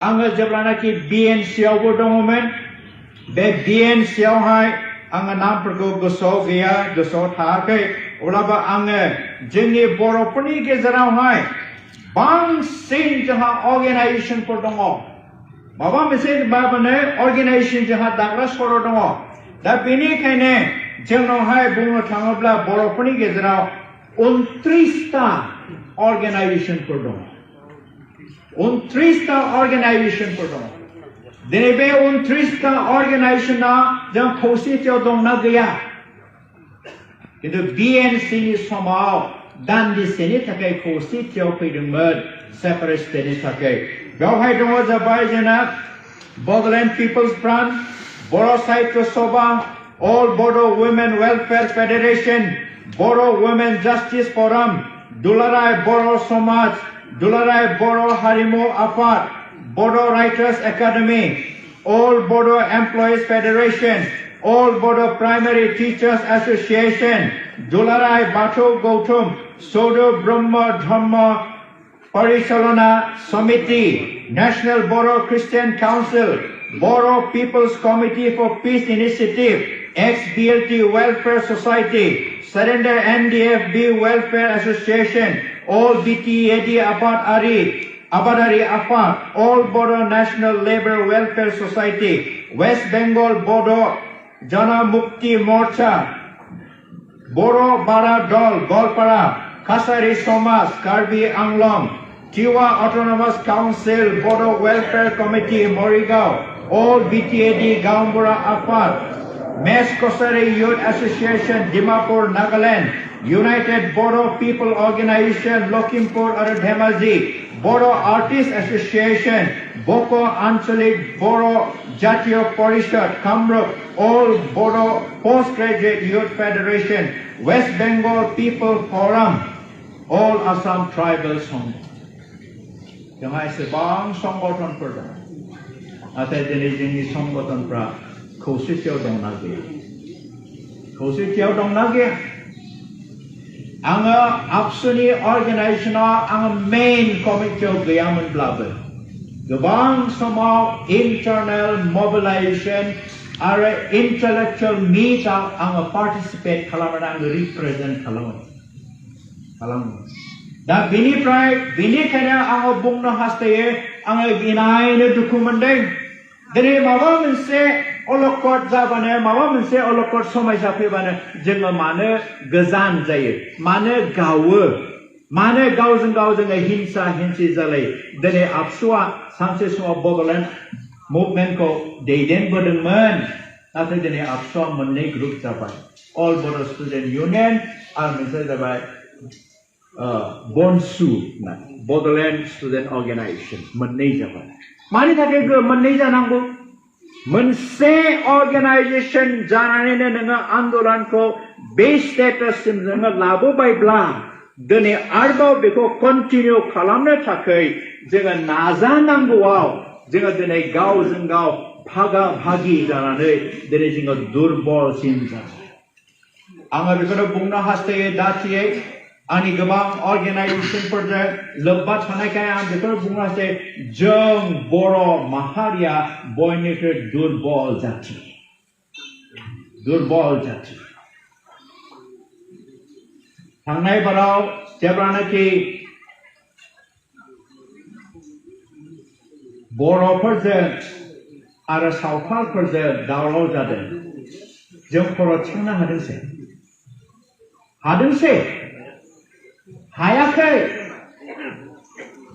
आङो जेब्लानाखि BNCआवबो दङमोन बे BNCआवहाय आङो नामफोरखौ गोसोआव गैया गोसोआव थायाखै अब्लाबो आङो जोंनि बर'फोरनि गेजेरावहाय बांसिन जोंहा अर्गेनाइजेशनफोर दङ माबा मोनसे माने अर्गेनाइजेशन जोंहा दाग्रा सर' दङ दा बेनिखायनो जोंनावहाय बुंनो थाङोब्ला बर'फोरनि गेजेराव 29टा अर्गेनाइजेशनफोर दङ 29टा अर्गेनाइजेशनफोर दङ दिनै बे 29टा अर्गेनाइजेशना जों खौसेथियाव दंना गैया किन्तु BNCनि समाव दान्दिसेनि थाखाय खौसेथियाव फैदोंमोन सेपारेट स्टेटनि थाखाय बेवहाय दङ जाबाय जोंना Bodoland people's front Bodo' Sahitya Sabha All Bodo Women Welfare Federation, Bodo Women Justice Forum, Duलाराय Boro Samaj, Duलाराय Boro Harimu Afad, Bodo Writers Academy, All Bodo Employees Federation, All Bodo Primary Teachers Association, Duलाराय Bato Gautam, Sodo Brahma Dhamma Parichalona Samiti, National Bodo Christian Council, Bodo People's Committee for Peace Initiative, ex-BLT Welfare Society, Surrender NDFB Welfare Association, All BTAD Abadari Afad, All Bodo National Labor Welfare Society, West Bengal Bodo Jana Mukti Morcha, Bodo Bara Dol Golpara, Kasari Somas, Karbi Anglong, Tiwa Autonomous Council, Bodo Welfare Committee, Morigao, All BTAD Gaumbura Afad, Mes Kosari Youth Association, Dimapur, Nagaland, United Bodo People Organization, Lokhimpur, Dhemaji, Bodo Artists Association, Boko Anchalik Bodo Jatiyo Parishad, Kamrup, All Bodo Postgraduate Youth Federation, West Bengal People Forum, All Assam Tribal Song. जोंहा एसेबां संगठनफोर दं नाथाय दिनै जोंनि संगठनफ्रा खौसेथियाव दंना गैया खौसेथियाव दंना गैया आङो आबसुनि अर्गेनाइजेशनाव आङो मेइन कमिटियाव गैयामोनब्लाबो गोबां समाव इन्टारनेल मोबिलाइजेशन आरो इन्टेलेक्चुअल मीटआव आङो पार्टिसिपेट खालामनानै आङो रिप्रेजेन्ट खालामो दा बेनिखायनो आङो बुंनो हास्थायो आङो इनायनो दुखु मोनदों दिनै माबा मोनसे अलखद जाबानो माबा मोनसे अलखद समस्या फैबानो जोङो मानो गोजान जायो मानो गावो मानो गावजों गाव जोङो हिंसा हिंसि जालायो दिनै आबसुआ सानसे समाव बड'लेण्ड मुभमेन्टखौ दैदेनबोदोंमोन नाथाय दिनै आबसुआ मोननै ग्रुप जाबाय अल बड' स्टुडेन्ट इउनियन आरो मोनसे जाबाय बनसु बड'लेण्ड स्टुडेन्ट अर्गेनाइजेशन मोननै जाबाय मानि थाखाय मोननै जानांगौ मोनसे अर्गेनाइजेशन जानानैनो नोङो आन्दोलनखौ बे स्टेटाससिम नोङो लाबोबायब्ला दिनै आरोबाव बेखौ कन्टिनिउ खालामनो थाखाय जोङो नाजानांगौआव जोङो दिनै गावजों गाव भागा भागि जानानै दिनै जोङो दुर्बलसिन जाबाय आङो बेखौनो बुंनो हास्थायो दाथियै आंनि गोबां अर्गेनाइजेशनफोरजों लोब्बा थानायखाय आं बेखौनो बुंनो हास्थायो जों बर' माहारिया बयनिख्रुइ दुर्बल जाथि थांनाय बाराव जेब्लानाखि बर'फोरजों आरो सावथालफोरजों दावराव जादों जों खर' थिखांनो हादोंसै हायाखै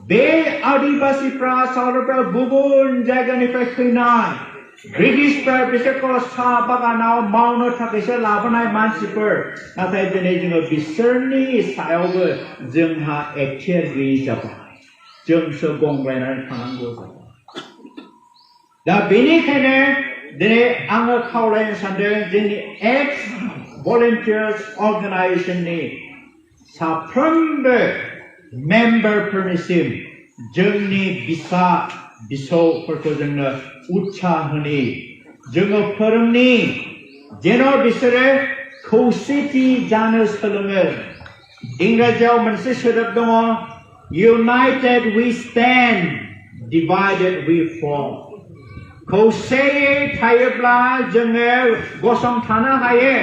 बे आदिबासिफ्रा सावथालफ्रा गुबुन जायगानिफ्राय फैनाय ब्रिटिशफ्रा बिसोरखौ साहा बागानाव मावनो थाखायसो लाबोनाय मानसिफोर नाथाय दिनै जोङो बिसोरनि सायावबो जोंहा एक्टियार गैयै जाबाय जोंसो गंग्लायनानै थानांगौ जाबाय दा बेनिखायनो दिनै आङो खावलायनो सानदों जोंनि एक्स भलेन्टियार्स अर्गेनाइजेशननि साफ्रोमबो मेम्बारफोरनिसिम जोंनि बिसा बिसौफोरखौ जोंनो उत्साह होनि जोङो फोरोंनि जेन' बिसोरो खौसेथि जानो सोलोङो इंराजियाव मोनसे सोदोब दङ United we stand divided we fall. खौसेयै थायोब्ला जोङो गसंथानो हायो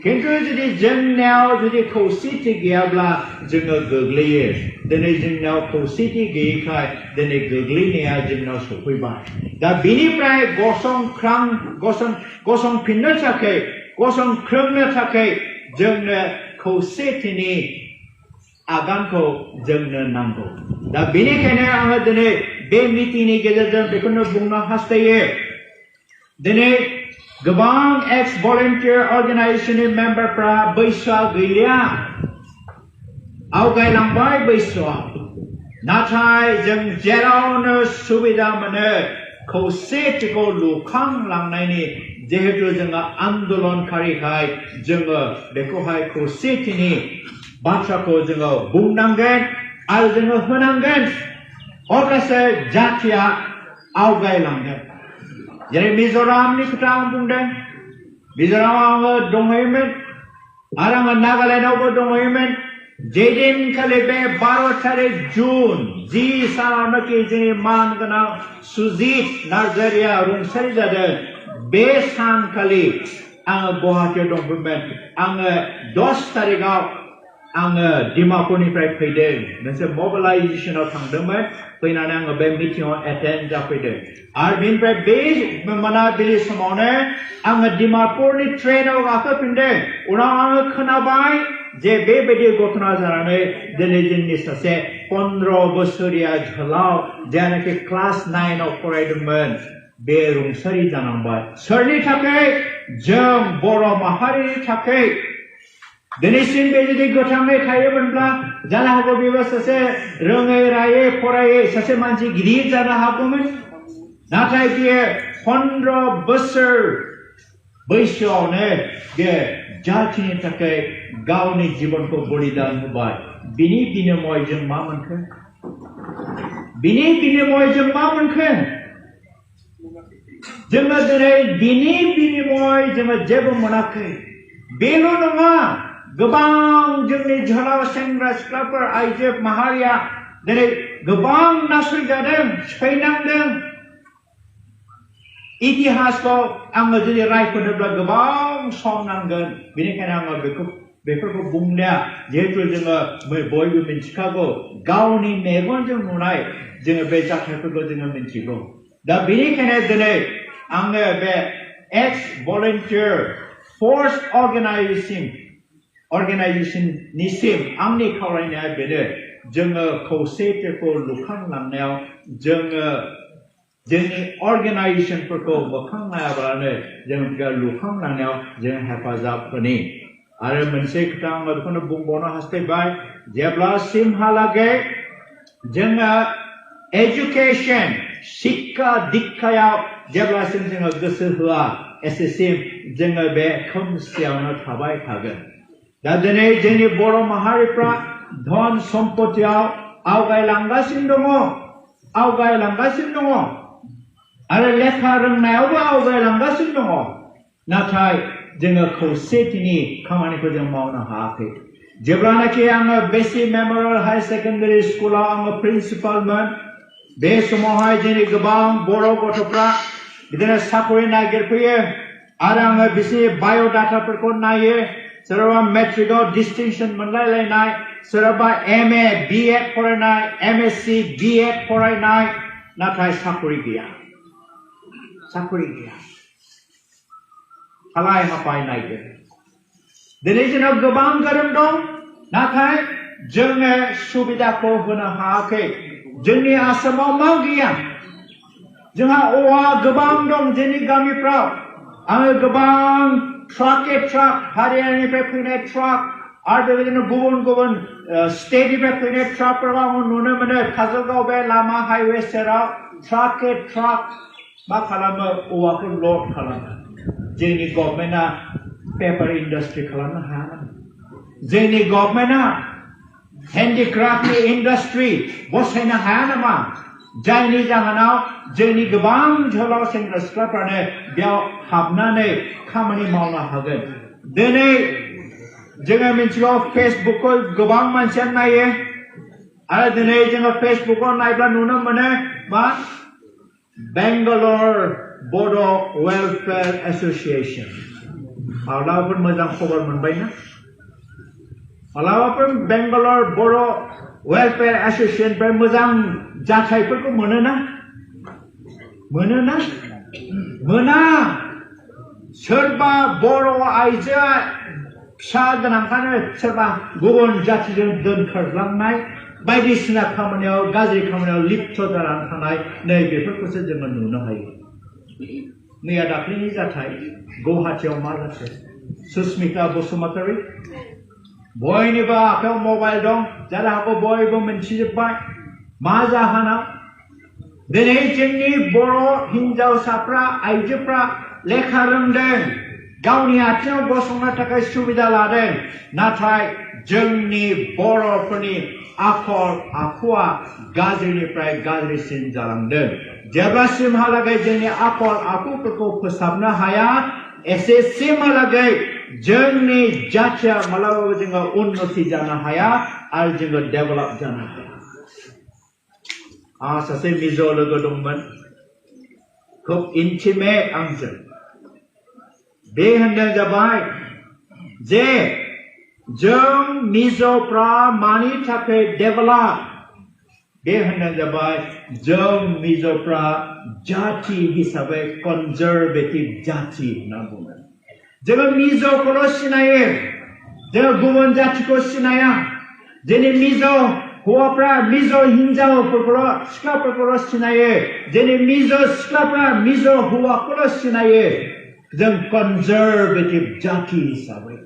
खिन्थु जुदि जोंनियाव जुदि खौसेथि गैयाब्ला जोङो गोग्लैयो दिनै जोंनाव खौसेथि गैयैखाय दिनै गोग्लैनाया जोंनाव सफैबाय दा बेनिफ्राय गसंफिननो थाखाय गसंख्रोमनो थाखाय जोंनो खौसेथिनि आगानखौ जोंनो नांगौ दा बेनिखायनो आङो दिनै बे मिटिंनि गेजेरजों बेखौनो बुंनो हास्थायो दिनै गोबां एक्स भलन्टियार अर्गानाइजेशननि मेम्बारफ्रा बैसोआ गैलिया आवगायलांबाय बैसोआव नाथाय जों जेरावनो सुबिदा मोनो खौसेथिखौ लुखांलांनायनि जिहेतु जोङो आन्दोलनकारिखाय जोङो बेखौहाय खौसेथिनि बाथ्राखौ जोङो बुंनांगोन आरो जोङो होनांगोन अब्लासो जाथिया आवगायलांगोन जेरै मिज'रामनि खोथा आं बुंदों मिज'रामाव आङो दंहैयोमोन आरो आङो नागालेण्डआवबो दंहैयोमोन जेदिनखालि बे 12 तारिख जुन जि सानावनोखि जोंनि मानगोनां सुजित नार्जारिया रुंसारि जादों बे सानखालि आङो गुवाहाटीयाव दंफैयोमोन आङो 10 तारिखआव आङो डिमापुरनिफ्राय फैदों मोनसे मबिलाइजेसनाव थांदोंमोन फैनानै आङो बे मिटिंआव एटेन्ड जाफैदों आरो बेनिफ्राय बे मोनाबिलि समावनो आङो डिमापुरनि ट्रेनाव गाखोफिनदों उनाव आङो खोनाबाय जे बेबायदि घटना जानानै दिनै जोंनि सासे 15 बोसोरिया जोहोलाव जायनाखि क्लास 9 आव फरायदोंमोन बे रुंसारि जानांबाय सोरनि थाखाय जों बर' माहारिनि थाखाय दिनैसिम बे जुदि गोथाङै थायोमोनब्ला जानो हागौ बेबो सासे रोङै रायै फरायै सासे मानसि गिदिर जानो हागौमोन नाथाय बियो 15 बोसोर बैसोआवनो बे जाथिनि थाखाय गावनि जिबनखौ बलिदान होबाय बिनि बिनिमय जों मा मोनखो बिनि बिनिमय जों मा मोनखो जोङो दिनै बिनि बिनिमय जोङो जेबो मोनाखै बेल' नङा गोबां जोंनि जोहोलाव सेंग्रा सिख्लाफोर आइजो माहारिया दिनै गोबां नासयजादों सैनांदों इतिहासखौ आङो जुदि रायफोदोंब्ला गोबां सम नांगोन बेनिखायनो आङो बेफोरखौ बुंलिया जिहेतु जोङो बयबो मिथिखागौ गावनि मेगनजों नुनाय जोङो बे जाथायफोरखौ जोङो मिथिगौ दा बेनिखायनो दिनै आङो बे एक्स भलन्टियार फर्स अर्गानाइजेशननिसिम आंनि खावलायनाया बेनो जोङो खौसेथिखौ लुखांलांनायाव जोङो जोंनि अर्गानाइजेशनफोरखौ मोखां नायाब्लानो जों लुखांलांनायाव जों हेफाजाब होनि आरो मोनसे खोथा आङो बेखौनो बुंबावनो हास्थायबाय जेब्लासिमहालागै जोङो एजुकेशन शिक्षा दीक्षायाव जेब्लासिम जोङो गोसो होआ एसेसिम जोङो बे खोमसियावनो थाबाय थागोन दा दिनै जोंनि बर' माहारिफ्रा धन सम्पतियाव आवगायलांगासिनो दङ आरो लेखा रोंनायावबो आवगायलांगासिनो दङ नाथाय जोङो खौसेथिनि खामानिखौ जों मावनो हायाखै जेब्लानाखि आङो बेसि मेमोरियेल हाई सेकेन्डारि स्कुलाव आङो प्रिन्सिपालमोन बे समावहाय जोंनि गोबां बर' गथ'फ्रा बिदिनो साकरि नागिरफैयो आरो आङो बिसोरनि बाय'डाटाफोरखौ नायो सोरबा मेट्रिकआव डिस्टिंसन मोनलायलायनाय सोरबा MA BEd फरायनाय MSc BEd फरायनाय नाथाय साकरि गैया हालाय हाफाय नायगोन दिनै जोंनाव गोबां गोरों दं नाथाय जोङो सुबिदाखौ होनो हायाखै जोंनि आसामाव मा गैया जोंहा औवा गोबां दं जोंनि गामिफ्राव आङो गोबां ट्राक हारियानिफ्राय फैनाय ट्राक आरो बेबायदिनो गुबुन स्टेटनिफ्राय फैनाय ट्राकफोरखौ आङो नुनो मोनो काजलगाव बे लामा हाइवे सेराव ट्राक मा खालामो औवाखौ लड खालामो जोंनि गभर्नमेन्टआ पेपार इन्डास्ट्रि खालामनो हाया जोंनि गभर्नमेन्टआ हेन्डिक्राफ्टनि इन्डास्ट्रि बसायनो हाया नामा जायनि जाहोनाव जोंनि गोबां जोहोलाव सेंग्रा सिख्लाफ्रानो बेयाव हाबनानै खामानि मावनो हागोन दिनै जोङो मिथिगौ फेसबुकखौ गोबां मानसियानो नायो आरो दिनै जोङो फेसबुकाव नायब्ला नुनो मोनो मा बेंगालर बड' वेलफेयार एसोसिएशन माब्लाबाफोर मोजां खबर मोनबायना माब्लाबाफोर बेंगालर बड' वेलफेयार एसोसिएशननिफ्राय मोजां जाथायफोरखौ मोनोना मोना सोरबा बर' आइजोआ फिसा गोनांखानो सोरबा गुबुन जाथिजों दोनखारलांनाय बायदिसिना खामानियाव गाज्रि खामानियाव लिप्त जानानै थानाय नै बेफोरखौसो जोङो नुनो हायो मैया दाख्लैनि जाथाय गुवाहाटीयाव मा जाखो सुस्मिता बसुमतारी बयनिबो आखायाव मबाइल दं जानो हागौ बयबो मिन्थिजोब्बाय मा जाहोनाव दिनै जोंनि बर' हिनजावसाफ्रा आइजोफ्रा लेखा रोंदों गावनि आथिङाव गसंनो थाखाय सुबिदा लादों नाथाय जोंनि बर'फोरनि आखल आखुआ गाज्रिनिफ्राय गाज्रिसिन जालांदों जेब्लासिमहालागै जोंनि आखल आखुफोरखौ फोसाबनो हाया एसेसिमहालागै जोंनि जाथिया मालाबाबो जोङो उन्नति जानो हाया आरो जोङो डेभेलप जानो हाया आंहा सासे मिज' लोगो दंमोन खुब इन्टिमेट आंजों बे होननाया जाबाय जे जों मिज'फ्रा मानि थाखाय डेभेलप बे होननाया जाबाय जों मिज'फ्रा जाति हिसाबै कनजारभेटिभ जाति होनना बुङो जोङो मिज'खौल' सिनायो जोङो गुबुन जातिखौ सिनाया जोंनि मिज' हौवाफ्रा मिज' हिनजावफोरखौल' सिख्लाफोरखौल' सिनायो जोंनि मिज' सिख्लाफ्रा मिज' हौवाखौल' सिनायो जों कनजारभेटिभ जाति हिसाबै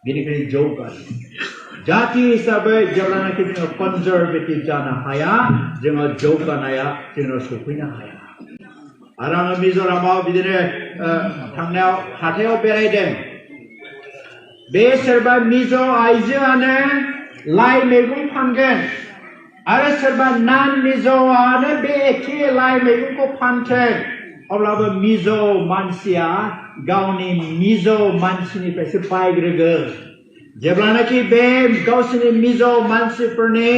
बेनिखायनो जौगायो जाति हिसाबै जेब्लानाखि जोङो कनजारभेटिभ जानो हाया जोङो जौगानाया जोङो सफैनो हाया आरो आङो मिज'रामाव बिदिनो थांनायाव हाथायाव बेरायदों बे सोरबा मिज' आइजोआनो लाइ मैगं फानगोन आरो सोरबा नान मिज'आनो बे एखे लाइ मैगंखौ फानथों अब्लाबो मिज' मानसिया गावनि मिज' मानसिनिफ्रायसो बायग्रोगोन जेब्लानाखि बे गावसोरनि मिज' मानसिफोरनि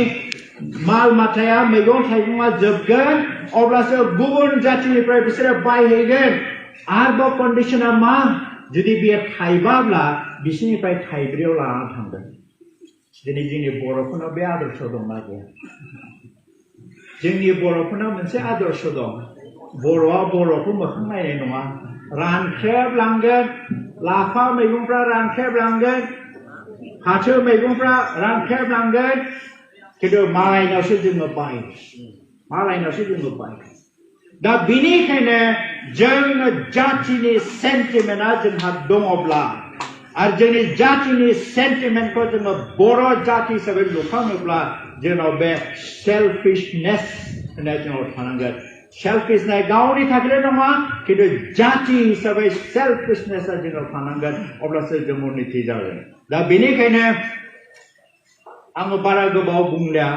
माल माथाया मैगं थाइगङा जोबगोन अब्लासो गुबुन जातिनिफ्राय बिसोरो बायहैगोन आरोबाव कन्डिशना मा जुदि बेयो थाइबाब्ला बिसोरनिफ्राय थाइब्रैयाव लानानै थांगोन दिनै जोंनि बर'फोरनाव बे आदर्श दंना गैया जोंनि बर'फोरनाव मोनसे आदर्श दं बर'आ बर'खौ मोखां नायनाय नङा रानख्रेबलांगोन लाफा मैगंफ्रा रानख्रेबलांगोन फाथो मैगंफ्रा रानख्रेबलांगोन खिन्थु मालायनावसो जोङो बायो दा बेनिखायनो जोङो जातिनि सेन्टिमेन्टआ जोंहा दङब्ला आरो जोंनि जातिनि सेन्टिमेन्टखौ जोङो बर' जाति हिसाबै लुखाङोब्ला जोंनाव बे सेल्फिशनेस होननाय जोंनाव थानांगोन सेल्फिशनेस गावनि थाखायल' नङा खिन्थु जाति हिसाबै सेल्फिशनेसआ जोंनाव थानांगोन अब्लासो जों उन्नति जागोन दा बेनिखायनो आङो बारा गोबाव बुंलिया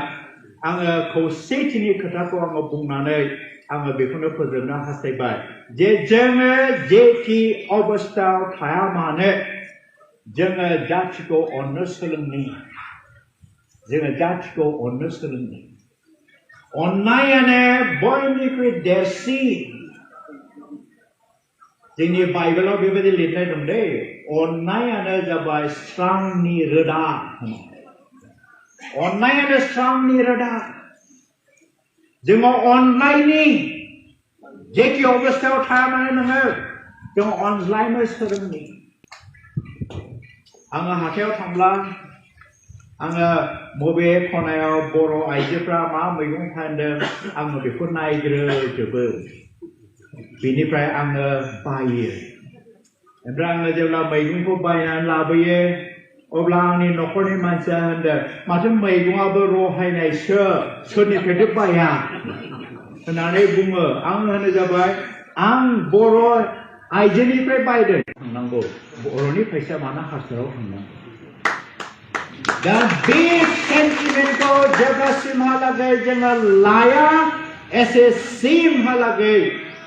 आङो खौसेथिनि खोथाखौ आङो बुंनानै आङो बेखौनो फोजोबनो हास्थायबाय जे जोङो जेखि अबस्थायाव थाया मानो जोङो जातिखौ अननो सोलोंनि अननायानो बयनिख्रुइ देरसिन जोंनि बाइबेलाव बेबायदि लिरनाय दं दे अननायानो जाबाय स्रांनि रोदा अननायानो स्रांनि रोदा जोङो अननायनि जेखि अबस्थायाव थाया मानो नोङो जों अनज्लायनो सोलोंनि आङो हाथायाव थांब्ला आङो बबे खनायाव बर' आइजोफ्रा मा मैगं फानदों आङो बेखौ नायग्रोजोबो बेनिफ्राय आङो बायो ओमफ्राय आङो जेब्ला मैगंखौ बायनानै लाबोयो अब्ला आंनि न'खरनि मानसिया होनदों माथो मैगङाबो रहायनायसो सोरनिफ्रायथो बाया होननानै बुङो आं होनो जाबाय आं बर' आइजोनिफ्राय बायदों थांनांगौ बर'नि फैसा मानो हारसाराव थांनांगौ दा बे सेन्टिमेन्टखौ जेब्लासिमहालागै जोङो लाया एसेसिमहालागै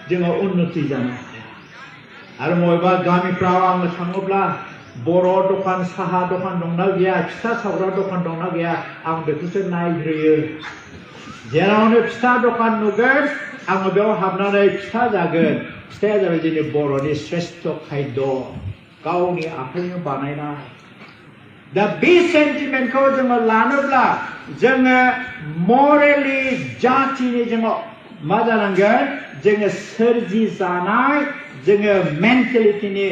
जोङो उन्नति जानो हाया आरो बबेबा गामिफ्राव आङो थाङोब्ला बर' दखान साहा दखान दंना गैया फिथा सावग्रा दखान दंना गैया आं बेखौसो नायग्रोयो जेरावनो फिथा दखान नुगोन आङो बेयाव हाबनानै फिथा जागोन फिथाया जाबाय जोंनि बर'नि श्रेष्ठ खायद गावनि आखाइजों बानायनाय दा बे सेन्टिमेन्टखौ जोङो लानोब्ला जोङो मरेलि जातिनि जोङो मा जानांगोन जोङो सोरजि जानाय जोङो मेन्टेलिटिनि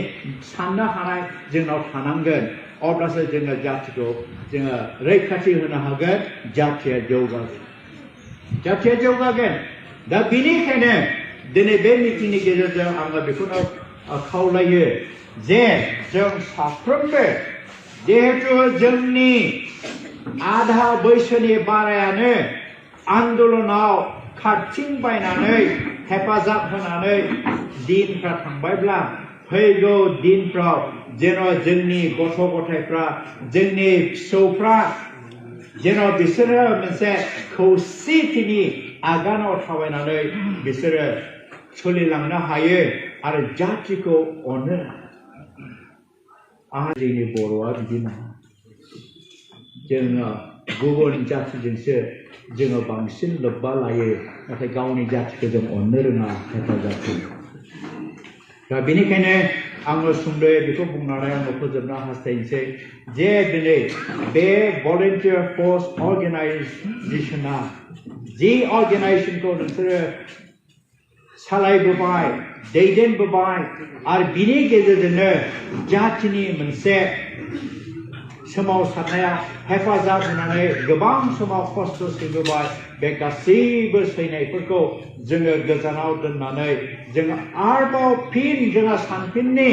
साननो हानाय जोंनाव थानांगोन अब्लासो जोङो जातिखौ जोङो रैखाथि होनो हागोन जातिया जौगागोन दा बेनिखायनो दिनै बे मिटिंनि गेजेरजों आङो बेखौनो खावलायो जे जों साफ्रोमबो जिहेतु जोंनि आधा बैसोनि बारायानो आन्दोलनाव खारथिंबायनानै हेफाजाब होनानै दिनफ्रा थांबायब्ला फैगौ दिनफ्राव जेन' जोंनि गथ' गथायफ्रा जोंनि फिसौफ्रा जेन' बिसोरो मोनसे खौसेथिनि आगानाव थाबायनानै बिसोरो सोलिलांनो हायो आरो जातिखौ अनो आंहा जोंनि बर'आ बिदि नङा जोङो गुबुन जातिजोंसो जोङो बांसिन लोब्बा लायो नाथाय गावनि जातिखौ जों अननो रोङा हेफाजाब होयो दा बेनिखायनो आङो सुंद'यै बेखौ बुंनानै आङो फोजोबनो हास्थायनोसै जे दिनै बे भलन्टियार फर्स अर्गेनाइजेसना जि अर्गेनाइजेसनखौ नोंसोरो सालायबोबाय दैदेनबोबाय आरो बिनि गेजेरजोंनो जातिनि मोनसे सोमावसारनायाव हेफाजाब होनानै गोबां समाव खस्थ' सैबोबाय बे गासैबो सैनायफोरखौ जोङो गोजानाव दोननानै जोङो आरोबाव फिन जोङो सानफिननि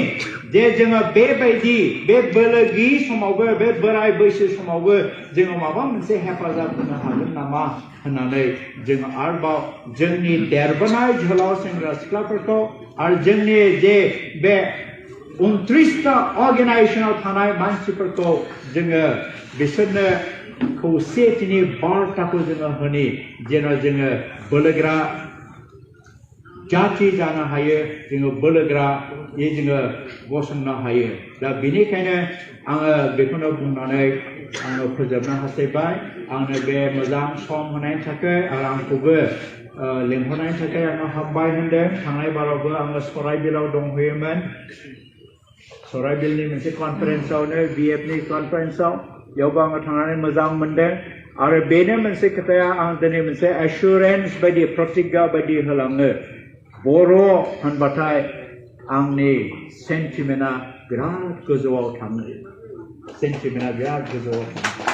जे जोङो बेबायदि बे बोलो गैयि समावबो बे बोराय बैसो समावबो जोङो माबा मोनसे हेफाजाब होनो हागोन नामा होननानै जोङो आरोबाव जोंनि देरबोनाय जोहोलाव सेंग्रा सिख्लाफोरखौ आरो जोंनि जे बे 29टा अर्गेनाइजेसनाव थानाय मानसिफोरखौ जोङो बिसोरनो खौसेथिनि बार्ताखौ जोङो होनि जेन' जोङो बोलोग्रा जाति जानो हायो जोङो बोलोग्रायै जोङो गसंनो हायो दा बेनिखायनो आङो बेखौनो बुंनानै आङो फोजोबनो हास्थायबाय आंनो बे मोजां सम होनायनि थाखाय आरो आंखौबो लेंहरनायनि थाखाय आङो हामबाय होनदों थांनाय बारावबो आङो सराइबिलाव दंहैयोमोन सराइबिलनि मोनसे कनफारेन्सआवनो बिएफनि कनफारेन्सआव बेयावबो आङो थांनानै मोजां मोनदों आरो बेनो मोनसे खोथाया आं दिनै मोनसे एसुरेन्स बायदि प्रतिज्ञा बायदि होलाङो बर' होनबाथाय आंनि सेन्टिमेन्टआ बिराद गोजौआव थाङो सेन्टिमेन्टआ बिराद गोजौआव थाङो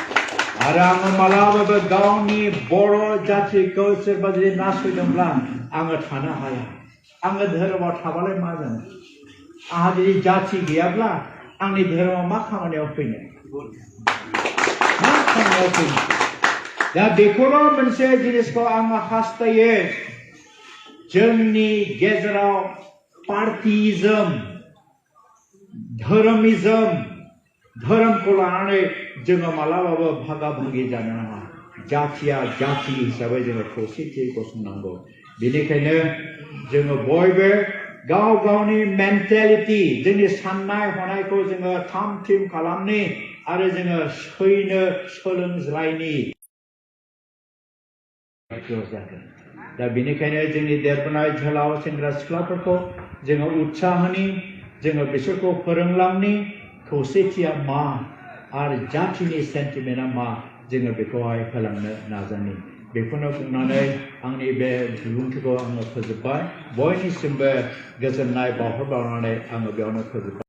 आरो आङो मालाबाबो गावनि बर' जातिखौ सोरबा जुदि नासयदोंब्ला आङो थानो हाया आङो धोरोमाव थाबालाय मा जानो आंहा जुदि जाति गैयाब्ला आंनि धोरोमाव मा खामानियाव फैनो दा बेखौल' मोनसे जिनिसखौ आङो हास्थायो जोंनि गेजेराव पार्टिजम धोरोमखौ लानानै जोङो मालाबाबो भागा भागि जानो नाङा जातिया जाति हिसाबै जोङो खौसेथियै गसंनांगौ बेनिखायनो जोङो बयबो गाव गावनि मेन्टेलिटि जोंनि साननाय हनायखौ जोङो थाम थिम खालामनि आरो जोङो सैनो सोलोंज्लायनि दा बेनिखायनो जोंनि देरबोनाय जोहोलाव सेंग्रा सिख्लाफोरखौ जोङो उत्साहनि जोङो बिसोरखौ फोरोंलांनि खौसेथिया मा आरो जातिनि सेन्टिमेन्टआ मा जोङो बेखौहाय होलांनो नाजानि बेखौनो बुंनानै आंनि बे बिबुंथिखौ आङो फोजोबबाय बयनिसिमबो गोजोननाय बावहरबावनानै आङो बेयावनो फोजोबबाय